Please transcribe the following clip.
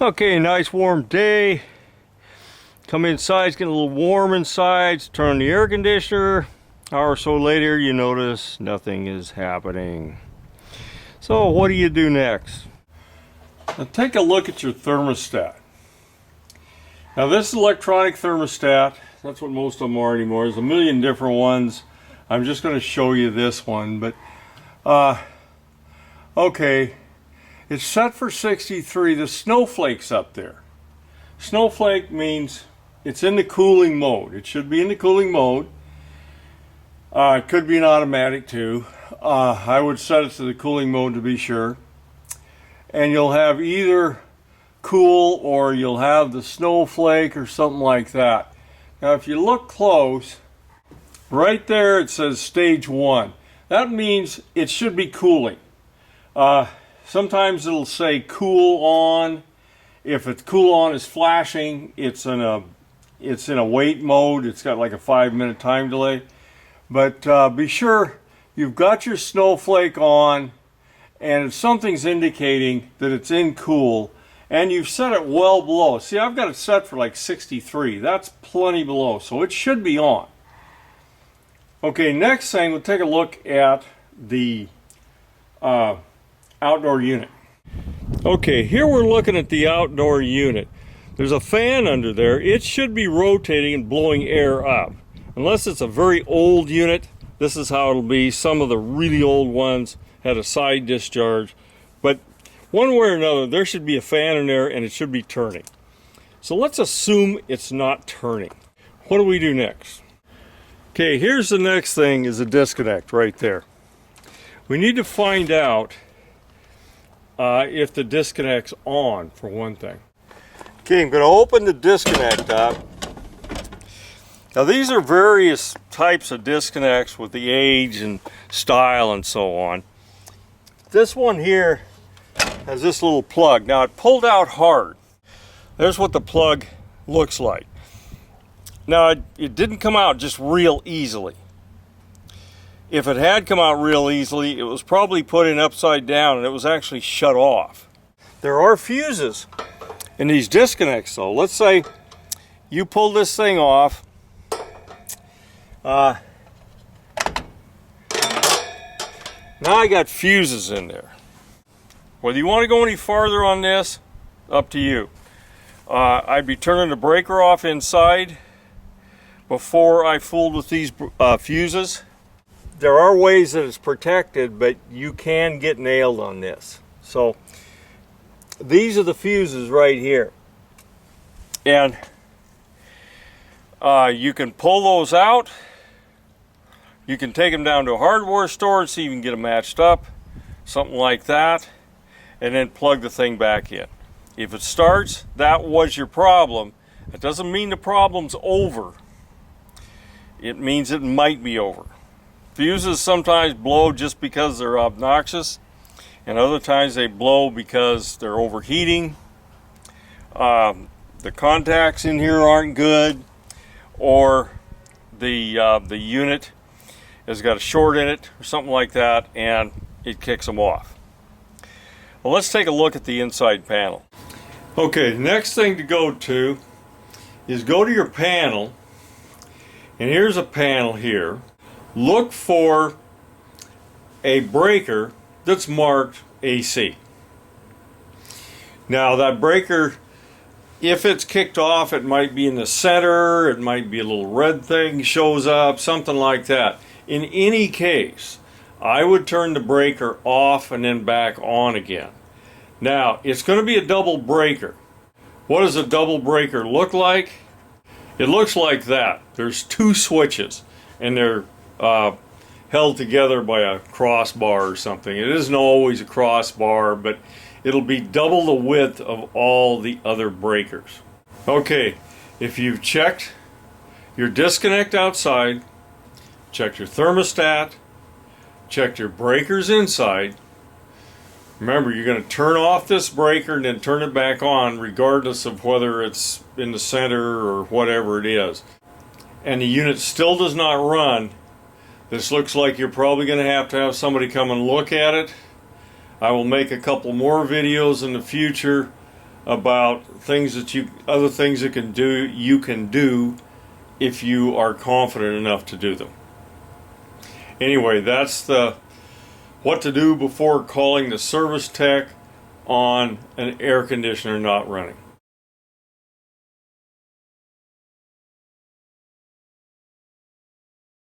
Okay, nice warm day. Come inside, it's getting a little warm inside. Turn on the air conditioner. Hour or so later, you notice nothing is happening. So what do you do next? Now take a look at your thermostat. Now this electronic thermostat, that's what most of them are anymore. There's a million different ones. I'm just going to show you this one, but okay, it's set for 63. The snowflake's up there. Snowflake means it's in the cooling mode. It should be in the cooling mode. It could be an automatic too. I would set it to the cooling mode to be sure. And you'll have either cool or you'll have the snowflake or something like that. Now if you look close, right there it says stage 1. That means it should be cooling. Sometimes it'll say cool on. If it's cool on is flashing, it's in a wait mode. It's got like a 5-minute time delay. But be sure you've got your snowflake on, and if something's indicating that it's in cool, and you've set it well below. See, I've got it set for like 63. That's plenty below, so it should be on. Okay, next thing, we'll take a look at the outdoor unit. Okay, here we're looking at the outdoor unit. There's a fan under there. It should be rotating and blowing air up. Unless it's a very old unit, this is how it'll be. Some of the really old ones had a side discharge. But one way or another, there should be a fan in there and it should be turning. So let's assume it's not turning. What do we do next? Okay, here's the next thing, is a disconnect right there. We need to find out if the disconnect's on, for one thing. Okay, I'm going to open the disconnect up. Now these are various types of disconnects with the age and style and so on. This one here has this little plug. Now it pulled out hard. There's what the plug looks like. Now it didn't come out just real easily. If it had come out real easily, it was probably put in upside down and it was actually shut off. There are fuses in these disconnects though. Let's say you pull this thing off. Now I got fuses in there. Whether you want to go any farther on this, up to you. I'd be turning the breaker off inside before I fooled with these fuses. There are ways that it's protected, but you can get nailed on this. So these are the fuses right here. And you can pull those out. You can take them down to a hardware store and see if you can get them matched up. Something like that. And then plug the thing back in. If it starts, that was your problem. That doesn't mean the problem's over. It means it might be over. Fuses sometimes blow just because they're obnoxious, and other times they blow because they're overheating. The contacts in here aren't good, or the unit has got a short in it or something like that, and it kicks them off. Well, let's take a look at the inside panel. Okay, the next thing to go to is go to your panel, and here's a panel here. Look for a breaker that's marked AC. Now that breaker, if it's kicked off, it might be in the center, it might be a little red thing shows up, something like that. In any case, I would turn the breaker off and then back on again. Now, it's going to be a double breaker. What does a double breaker look like? It looks like that. There's two switches, and they're held together by a crossbar or something. It isn't always a crossbar, but it'll be double the width of all the other breakers. Okay, if you've checked your disconnect outside, checked your thermostat, checked your breakers inside, remember you're going to turn off this breaker and then turn it back on regardless of whether it's in the center or whatever it is. And the unit still does not run. This looks like you're probably going to have somebody come and look at it. I will make a couple more videos in the future about things that other things that you can do if you are confident enough to do them. Anyway, that's the what to do before calling the service tech on an air conditioner not running.